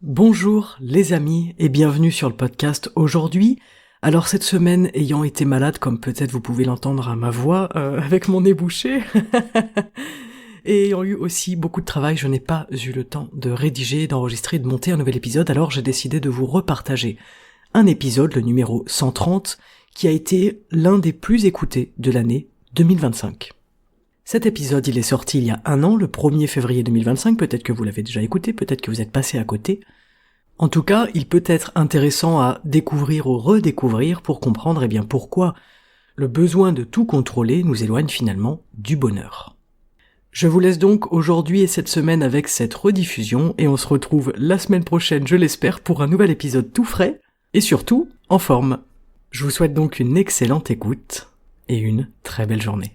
Bonjour les amis et bienvenue sur le podcast aujourd'hui. Alors cette semaine, ayant été malade, comme peut-être vous pouvez l'entendre à ma voix, avec mon nez bouché, et ayant eu aussi beaucoup de travail, je n'ai pas eu le temps de rédiger, d'enregistrer, de monter un nouvel épisode, alors j'ai décidé de vous repartager un épisode, le numéro 130, qui a été l'un des plus écoutés de l'année 2025. Cet épisode, il est sorti il y a un an, le 1er février 2025, peut-être que vous l'avez déjà écouté, peut-être que vous êtes passé à côté. En tout cas, il peut être intéressant à découvrir ou redécouvrir pour comprendre pourquoi le besoin de tout contrôler nous éloigne finalement du bonheur. Je vous laisse donc aujourd'hui et cette semaine avec cette rediffusion et on se retrouve la semaine prochaine, je l'espère, pour un nouvel épisode tout frais et surtout en forme. Je vous souhaite donc une excellente écoute et une très belle journée.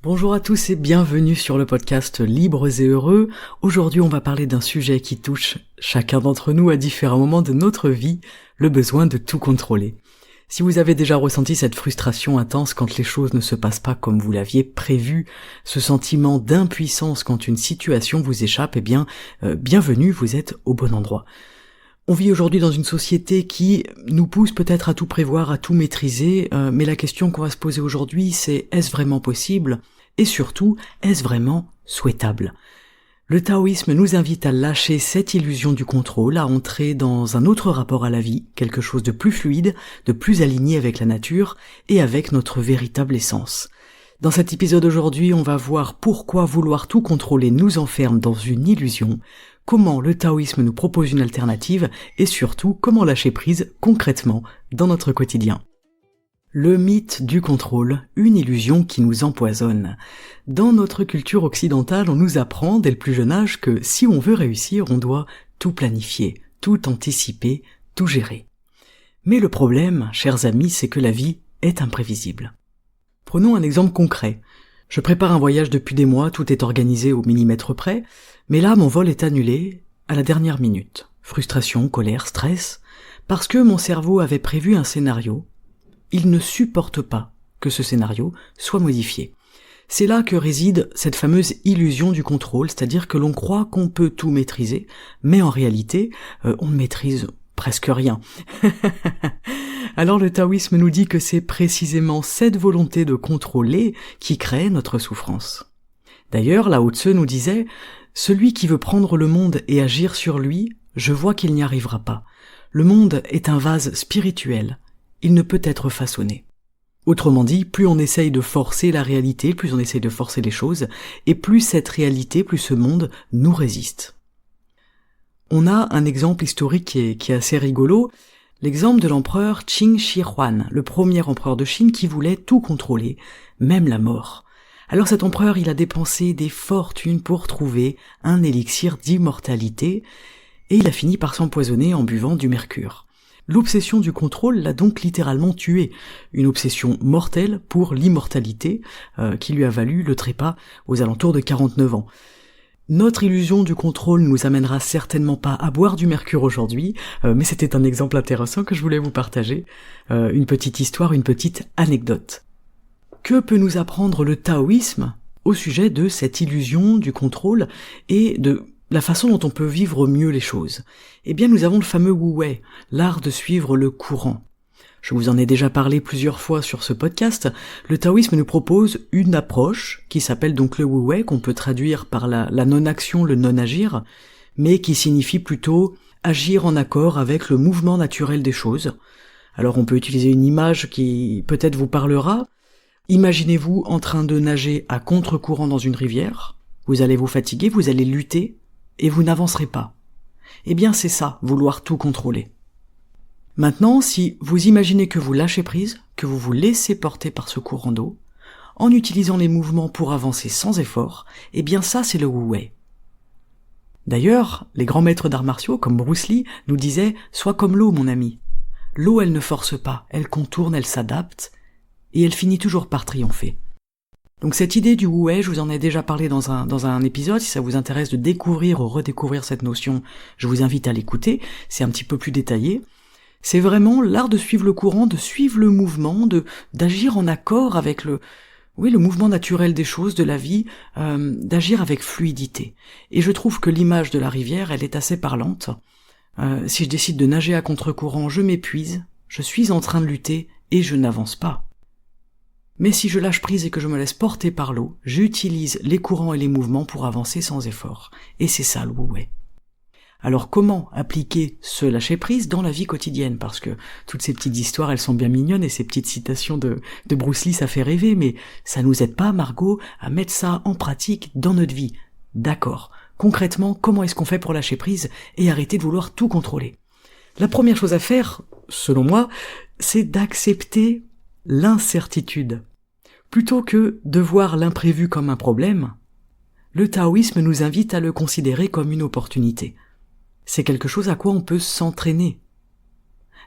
Bonjour à tous et bienvenue sur le podcast Libres et Heureux. Aujourd'hui on va parler d'un sujet qui touche chacun d'entre nous à différents moments de notre vie, le besoin de tout contrôler. Si vous avez déjà ressenti cette frustration intense quand les choses ne se passent pas comme vous l'aviez prévu, ce sentiment d'impuissance quand une situation vous échappe, bienvenue, vous êtes au bon endroit. On vit aujourd'hui dans une société qui nous pousse peut-être à tout prévoir, à tout maîtriser, mais la question qu'on va se poser aujourd'hui, c'est est-ce vraiment possible ? Et surtout, est-ce vraiment souhaitable ? Le taoïsme nous invite à lâcher cette illusion du contrôle, à entrer dans un autre rapport à la vie, quelque chose de plus fluide, de plus aligné avec la nature et avec notre véritable essence. Dans cet épisode aujourd'hui, on va voir pourquoi vouloir tout contrôler nous enferme dans une illusion, comment le taoïsme nous propose une alternative et surtout comment lâcher prise concrètement dans notre quotidien. Le mythe du contrôle, une illusion qui nous empoisonne. Dans notre culture occidentale, on nous apprend dès le plus jeune âge que si on veut réussir, on doit tout planifier, tout anticiper, tout gérer. Mais le problème, chers amis, c'est que la vie est imprévisible. Prenons un exemple concret. Je prépare un voyage depuis des mois, tout est organisé au millimètre près, mais là mon vol est annulé à la dernière minute. Frustration, colère, stress, parce que mon cerveau avait prévu un scénario. Il ne supporte pas que ce scénario soit modifié. C'est là que réside cette fameuse illusion du contrôle, c'est-à-dire que l'on croit qu'on peut tout maîtriser, mais en réalité, on ne maîtrise presque rien. Alors le taoïsme nous dit que c'est précisément cette volonté de contrôler qui crée notre souffrance. D'ailleurs, Lao Tse nous disait « Celui qui veut prendre le monde et agir sur lui, je vois qu'il n'y arrivera pas. Le monde est un vase spirituel. Il ne peut être façonné. » Autrement dit, plus on essaye de forcer la réalité, plus on essaye de forcer les choses, et plus cette réalité, plus ce monde nous résiste. On a un exemple historique qui est assez rigolo, l'exemple de l'empereur Qin Shi Huang, le premier empereur de Chine qui voulait tout contrôler, même la mort. Alors cet empereur, il a dépensé des fortunes pour trouver un élixir d'immortalité, et il a fini par s'empoisonner en buvant du mercure. L'obsession du contrôle l'a donc littéralement tué, une obsession mortelle pour l'immortalité qui lui a valu le trépas aux alentours de 49 ans. Notre illusion du contrôle nous amènera certainement pas à boire du mercure aujourd'hui, mais c'était un exemple intéressant que je voulais vous partager, une petite histoire, une petite anecdote. Que peut nous apprendre le taoïsme au sujet de cette illusion du contrôle et de la façon dont on peut vivre mieux les choses? Eh bien, nous avons le fameux Wu Wei, l'art de suivre le courant. Je vous en ai déjà parlé plusieurs fois sur ce podcast. Le taoïsme nous propose une approche qui s'appelle donc le Wu Wei, qu'on peut traduire par la non-action, le non-agir, mais qui signifie plutôt agir en accord avec le mouvement naturel des choses. Alors on peut utiliser une image qui peut-être vous parlera. Imaginez-vous en train de nager à contre-courant dans une rivière. Vous allez vous fatiguer, vous allez lutter, et vous n'avancerez pas. Eh bien c'est ça, vouloir tout contrôler. Maintenant, si vous imaginez que vous lâchez prise, que vous vous laissez porter par ce courant d'eau, en utilisant les mouvements pour avancer sans effort, eh bien ça c'est le Wu Wei. D'ailleurs, les grands maîtres d'arts martiaux comme Bruce Lee nous disaient « Sois comme l'eau mon ami ». L'eau elle ne force pas, elle contourne, elle s'adapte, et elle finit toujours par triompher. Donc cette idée du Wu Wei, je vous en ai déjà parlé dans un épisode, si ça vous intéresse de découvrir ou redécouvrir cette notion, je vous invite à l'écouter, c'est un petit peu plus détaillé. C'est vraiment l'art de suivre le courant, de suivre le mouvement, d'agir en accord avec oui, le mouvement naturel des choses, de la vie, d'agir avec fluidité. Et je trouve que l'image de la rivière, elle est assez parlante. Si je décide de nager à contre-courant, je m'épuise, je suis en train de lutter et je n'avance pas. Mais si je lâche prise et que je me laisse porter par l'eau, j'utilise les courants et les mouvements pour avancer sans effort. Et c'est ça le wu-wei. Alors comment appliquer ce lâcher-prise dans la vie quotidienne? Parce que toutes ces petites histoires, elles sont bien mignonnes, et ces petites citations de Bruce Lee, ça fait rêver, mais ça nous aide pas, Margot, à mettre ça en pratique dans notre vie. D'accord. Concrètement, comment est-ce qu'on fait pour lâcher prise et arrêter de vouloir tout contrôler? La première chose à faire, selon moi, c'est d'accepter l'incertitude. Plutôt que de voir l'imprévu comme un problème, le taoïsme nous invite à le considérer comme une opportunité. C'est quelque chose à quoi on peut s'entraîner.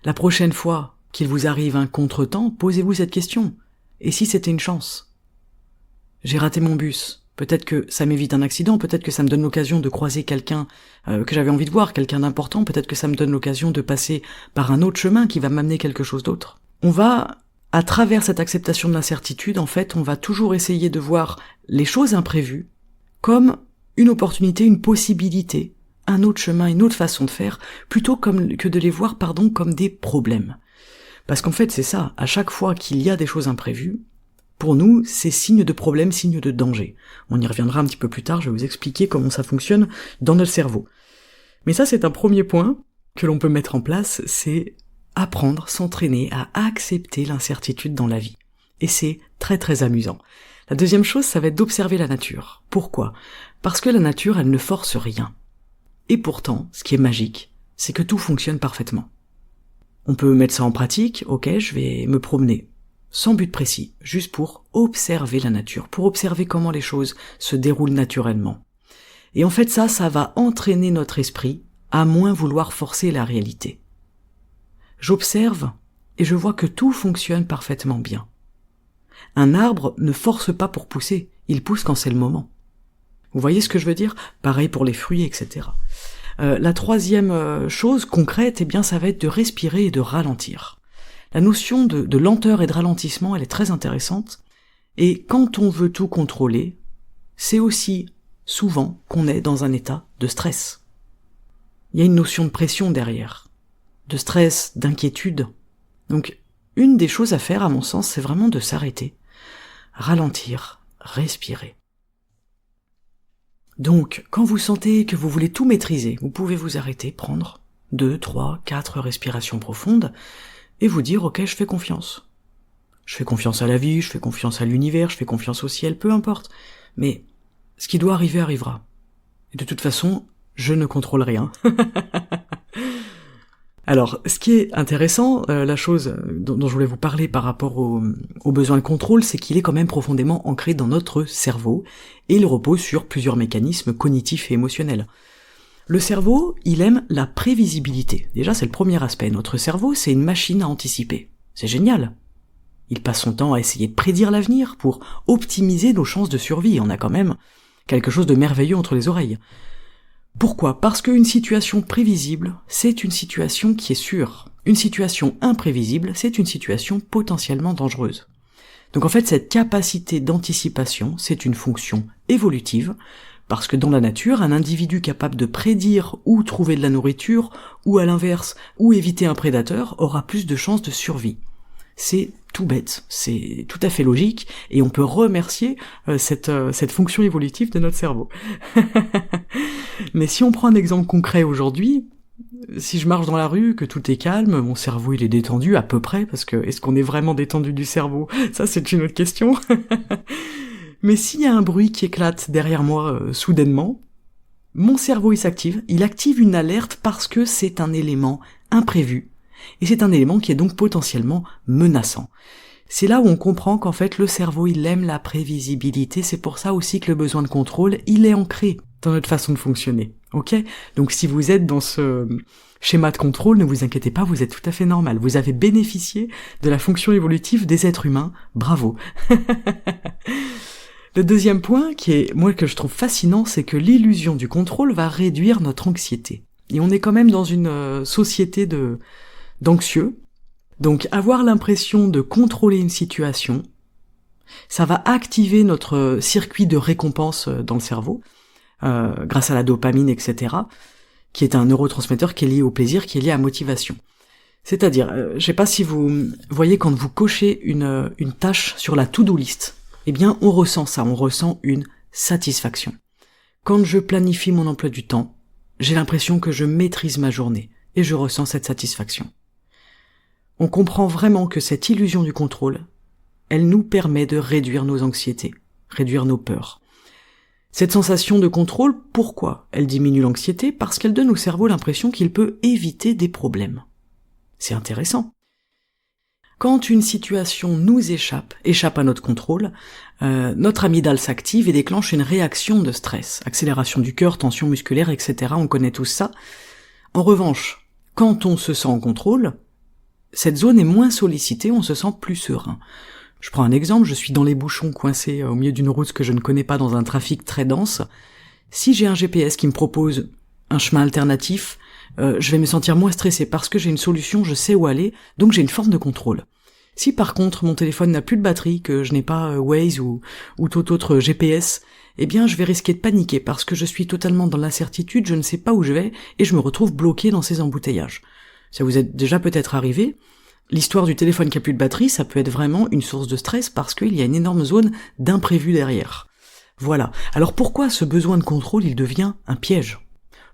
La prochaine fois qu'il vous arrive un contretemps, posez-vous cette question. Et si c'était une chance? J'ai raté mon bus. Peut-être que ça m'évite un accident, peut-être que ça me donne l'occasion de croiser quelqu'un que j'avais envie de voir, quelqu'un d'important, peut-être que ça me donne l'occasion de passer par un autre chemin qui va m'amener quelque chose d'autre. On va, à travers cette acceptation de l'incertitude, en fait, on va toujours essayer de voir les choses imprévues comme une opportunité, une possibilité, un autre chemin, une autre façon de faire, plutôt que de les voir, comme des problèmes. Parce qu'en fait, c'est ça, à chaque fois qu'il y a des choses imprévues, pour nous, c'est signe de problème, signe de danger. On y reviendra un petit peu plus tard, je vais vous expliquer comment ça fonctionne dans notre cerveau. Mais ça, c'est un premier point que l'on peut mettre en place, c'est apprendre, s'entraîner à accepter l'incertitude dans la vie. Et c'est très très amusant. La deuxième chose, ça va être d'observer la nature. Pourquoi? Parce que la nature, elle ne force rien. Et pourtant, ce qui est magique, c'est que tout fonctionne parfaitement. On peut mettre ça en pratique, ok, je vais me promener, sans but précis, juste pour observer la nature, pour observer comment les choses se déroulent naturellement. Et en fait ça va entraîner notre esprit à moins vouloir forcer la réalité. J'observe et je vois que tout fonctionne parfaitement bien. Un arbre ne force pas pour pousser, il pousse quand c'est le moment. Vous voyez ce que je veux dire? Pareil pour les fruits, etc. La troisième chose concrète, eh bien, ça va être de respirer et de ralentir. La notion de lenteur et de ralentissement, elle est très intéressante. Et quand on veut tout contrôler, c'est aussi souvent qu'on est dans un état de stress. Il y a une notion de pression derrière, de stress, d'inquiétude. Donc, une des choses à faire, à mon sens, c'est vraiment de s'arrêter, ralentir, respirer. Donc, quand vous sentez que vous voulez tout maîtriser, vous pouvez vous arrêter, prendre 2, 3, 4 respirations profondes et vous dire « Ok, je fais confiance. Je fais confiance à la vie, je fais confiance à l'univers, je fais confiance au ciel, peu importe. Mais ce qui doit arriver arrivera. Et de toute façon, je ne contrôle rien. » Alors, ce qui est intéressant, la chose dont je voulais vous parler par rapport au besoin de contrôle, c'est qu'il est quand même profondément ancré dans notre cerveau, et il repose sur plusieurs mécanismes cognitifs et émotionnels. Le cerveau, il aime la prévisibilité. Déjà, c'est le premier aspect. Notre cerveau, c'est une machine à anticiper. C'est génial. Il passe son temps à essayer de prédire l'avenir pour optimiser nos chances de survie. On a quand même quelque chose de merveilleux entre les oreilles. Pourquoi? Parce qu'une situation prévisible, c'est une situation qui est sûre. Une situation imprévisible, c'est une situation potentiellement dangereuse. Donc en fait, cette capacité d'anticipation, c'est une fonction évolutive, parce que dans la nature, un individu capable de prédire où trouver de la nourriture, ou à l'inverse, où éviter un prédateur, aura plus de chances de survie. C'est tout bête, c'est tout à fait logique, et on peut remercier cette fonction évolutive de notre cerveau. Mais si on prend un exemple concret aujourd'hui, si je marche dans la rue, que tout est calme, mon cerveau il est détendu à peu près, parce que est-ce qu'on est vraiment détendu du cerveau? Ça c'est une autre question. Mais s'il y a un bruit qui éclate derrière moi soudainement, mon cerveau il s'active, il active une alerte parce que c'est un élément imprévu, et c'est un élément qui est donc potentiellement menaçant. C'est là où on comprend qu'en fait le cerveau il aime la prévisibilité, c'est pour ça aussi que le besoin de contrôle il est ancré dans notre façon de fonctionner, ok? Donc si vous êtes dans ce schéma de contrôle, ne vous inquiétez pas, vous êtes tout à fait normal, vous avez bénéficié de la fonction évolutive des êtres humains, bravo. Le deuxième point, que je trouve fascinant, c'est que l'illusion du contrôle va réduire notre anxiété. Et on est quand même dans une société d'anxieux. Donc avoir l'impression de contrôler une situation, Ça va activer notre circuit de récompense dans le cerveau, grâce à la dopamine, etc., qui est un neurotransmetteur qui est lié au plaisir, qui est lié à la motivation. C'est-à-dire, je sais pas si vous voyez quand vous cochez une tâche sur la to-do list, eh bien on ressent ça, on ressent une satisfaction. Quand je planifie mon emploi du temps, j'ai l'impression que je maîtrise ma journée, et je ressens cette satisfaction. On comprend vraiment que cette illusion du contrôle, elle nous permet de réduire nos anxiétés, réduire nos peurs. Cette sensation de contrôle, pourquoi elle diminue l'anxiété? Parce qu'elle donne au cerveau l'impression qu'il peut éviter des problèmes. C'est intéressant. Quand une situation nous échappe à notre contrôle, notre amygdale s'active et déclenche une réaction de stress, accélération du cœur, tension musculaire, etc. On connaît tous ça. En revanche, quand on se sent en contrôle, cette zone est moins sollicitée, on se sent plus serein. Je prends un exemple, je suis dans les bouchons coincés au milieu d'une route que je ne connais pas dans un trafic très dense. Si j'ai un GPS qui me propose un chemin alternatif, je vais me sentir moins stressé parce que j'ai une solution, je sais où aller, donc j'ai une forme de contrôle. Si par contre mon téléphone n'a plus de batterie, que je n'ai pas Waze ou tout autre GPS, eh bien je vais risquer de paniquer parce que je suis totalement dans l'incertitude, je ne sais pas où je vais et je me retrouve bloqué dans ces embouteillages. Ça vous est déjà peut-être arrivé. L'histoire du téléphone qui a plus de batterie, ça peut être vraiment une source de stress parce qu'il y a une énorme zone d'imprévu derrière. Voilà. Alors pourquoi ce besoin de contrôle, il devient un piège?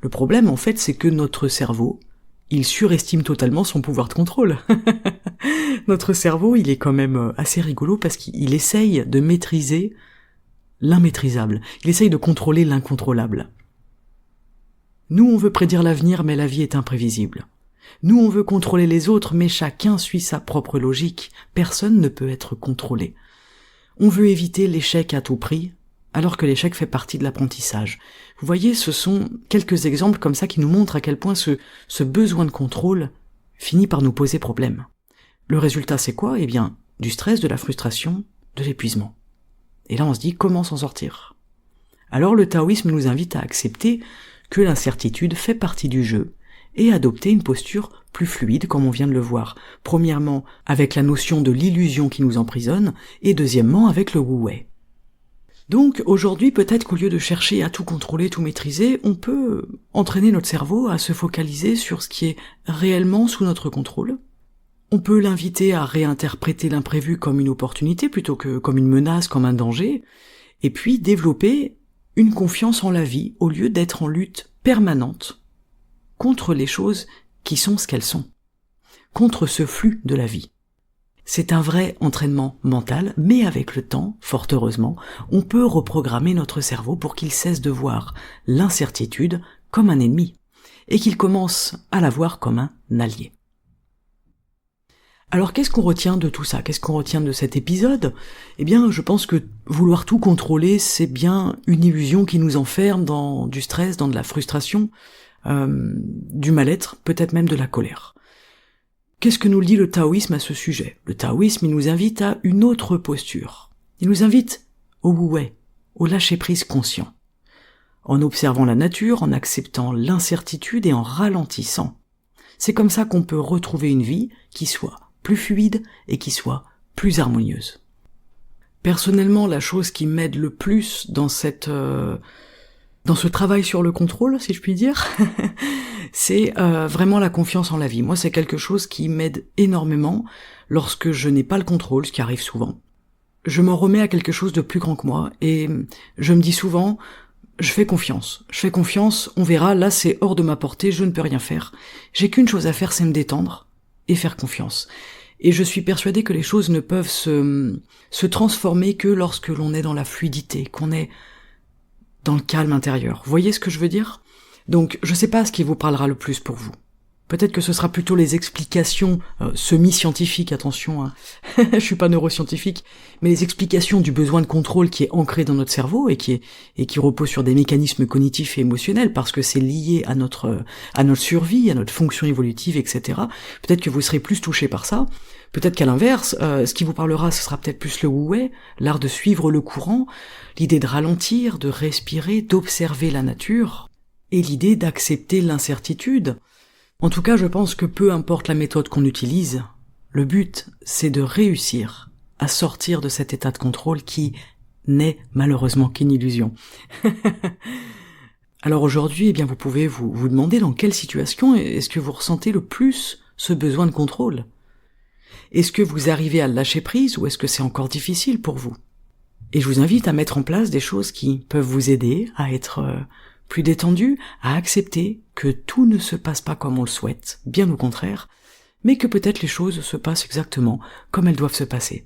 Le problème, en fait, c'est que notre cerveau, il surestime totalement son pouvoir de contrôle. Notre cerveau, il est quand même assez rigolo parce qu'il essaye de maîtriser l'immaîtrisable. Il essaye de contrôler l'incontrôlable. Nous, on veut prédire l'avenir, mais la vie est imprévisible. Nous, on veut contrôler les autres, mais chacun suit sa propre logique. Personne ne peut être contrôlé. On veut éviter l'échec à tout prix, alors que l'échec fait partie de l'apprentissage. Vous voyez, ce sont quelques exemples comme ça qui nous montrent à quel point ce besoin de contrôle finit par nous poser problème. Le résultat, c'est quoi? Eh bien, du stress, de la frustration, de l'épuisement. Et là, on se dit, comment s'en sortir? Alors, le taoïsme nous invite à accepter que l'incertitude fait partie du jeu, et adopter une posture plus fluide comme on vient de le voir. Premièrement, avec la notion de l'illusion qui nous emprisonne, et deuxièmement, avec le wu-wei. Donc, aujourd'hui, peut-être qu'au lieu de chercher à tout contrôler, tout maîtriser, on peut entraîner notre cerveau à se focaliser sur ce qui est réellement sous notre contrôle. On peut l'inviter à réinterpréter l'imprévu comme une opportunité plutôt que comme une menace, comme un danger, et puis développer une confiance en la vie au lieu d'être en lutte permanente contre les choses qui sont ce qu'elles sont, contre ce flux de la vie. C'est un vrai entraînement mental, mais avec le temps, fort heureusement, on peut reprogrammer notre cerveau pour qu'il cesse de voir l'incertitude comme un ennemi, et qu'il commence à la voir comme un allié. Alors qu'est-ce qu'on retient de tout ça? Qu'est-ce qu'on retient de cet épisode? Eh bien, je pense que vouloir tout contrôler, c'est bien une illusion qui nous enferme dans du stress, dans de la frustration, du mal-être, peut-être même de la colère. Qu'est-ce que nous dit le taoïsme à ce sujet? Le taoïsme, il nous invite à une autre posture. Il nous invite au wu-wei, au lâcher-prise conscient. En observant la nature, en acceptant l'incertitude et en ralentissant. C'est comme ça qu'on peut retrouver une vie qui soit plus fluide et qui soit plus harmonieuse. Personnellement, la chose qui m'aide le plus dans dans ce travail sur le contrôle, si je puis dire, c'est vraiment la confiance en la vie. Moi, c'est quelque chose qui m'aide énormément lorsque je n'ai pas le contrôle, ce qui arrive souvent. Je m'en remets à quelque chose de plus grand que moi et je me dis souvent, je fais confiance, on verra, là c'est hors de ma portée, je ne peux rien faire. J'ai qu'une chose à faire, c'est me détendre et faire confiance. Et je suis persuadée que les choses ne peuvent se transformer que lorsque l'on est dans la fluidité, qu'on est dans le calme intérieur. Vous voyez ce que je veux dire? Donc, je sais pas ce qui vous parlera le plus pour vous. Peut-être que ce sera plutôt les explications semi-scientifiques, attention, hein. Je suis pas neuroscientifique, mais les explications du besoin de contrôle qui est ancré dans notre cerveau et qui repose sur des mécanismes cognitifs et émotionnels parce que c'est lié à notre survie, à notre fonction évolutive, etc. Peut-être que vous serez plus touché par ça. Peut-être qu'à l'inverse, ce qui vous parlera, ce sera peut-être plus le wu-wei, l'art de suivre le courant, l'idée de ralentir, de respirer, d'observer la nature, et l'idée d'accepter l'incertitude. En tout cas, je pense que peu importe la méthode qu'on utilise, le but, c'est de réussir à sortir de cet état de contrôle qui n'est malheureusement qu'une illusion. Alors aujourd'hui, eh bien, vous pouvez vous demander dans quelle situation est-ce que vous ressentez le plus ce besoin de contrôle. Est-ce que vous arrivez à le lâcher prise ou est-ce que c'est encore difficile pour vous? Et je vous invite à mettre en place des choses qui peuvent vous aider à être plus détendu, à accepter que tout ne se passe pas comme on le souhaite, bien au contraire, mais que peut-être les choses se passent exactement comme elles doivent se passer.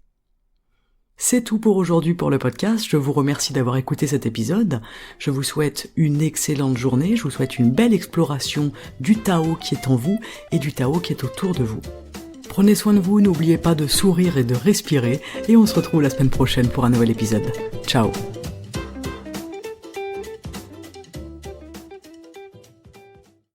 C'est tout pour aujourd'hui pour le podcast, je vous remercie d'avoir écouté cet épisode, je vous souhaite une excellente journée, je vous souhaite une belle exploration du Tao qui est en vous et du Tao qui est autour de vous. Prenez soin de vous, n'oubliez pas de sourire et de respirer, et on se retrouve la semaine prochaine pour un nouvel épisode. Ciao!